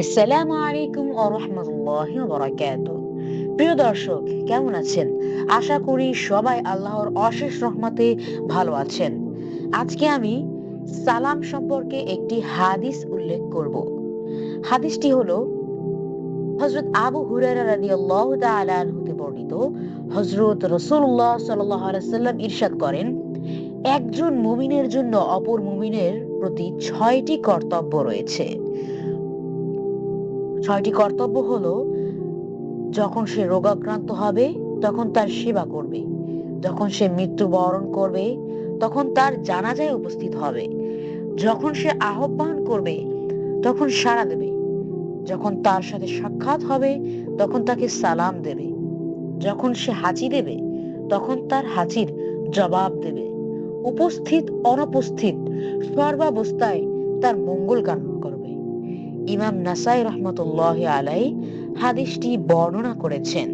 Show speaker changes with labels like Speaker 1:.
Speaker 1: আসসালামু আলাইকুম ওয়া রাহমাতুল্লাহি ওয়া বারাকাতুহু। প্রিয় দর্শক, কেমন আছেন? আশা করি সবাই আল্লাহর অশেষ রহমতে ভালো আছেন। আজকে আমি সালাম সম্পর্কে একটি হাদিস উল্লেখ করব। হাদিসটি হলো হযরত আবু হুরায়রা রাদিয়াল্লাহু তাআলা আনহু হতে বর্ণিত। হযরত রাসূলুল্লাহ সাল্লাল্লাহু আলাইহি ওয়াসাল্লাম ইরশাদ করেন, একজন মুমিনের জন্য অপর মুমিনের প্রতি ৬টি কর্তব্য রয়েছে। ৬টি কর্তব্য হলো, যখন সে রোগাক্রান্ত হবে তখন তার সেবা করবে, যখন সে মৃত্যুবরণ করবে তখন তার জানাজায় উপস্থিত হবে, যখন সে আহ্বান করবে তখন সাড়া দেবে, যখন তার সাথে সাক্ষাৎ হবে তখন তাকে সালাম দেবে, যখন সে হাঁচি দেবে তখন তার হাঁচির জবাব দেবে, উপস্থিত অনুপস্থিত সর্বাবস্থায় তার মঙ্গল কামনা করবে। ইমাম নাসাই রহমতুল্লাহ আলাই হাদিসটি বর্ণনা করেছেন।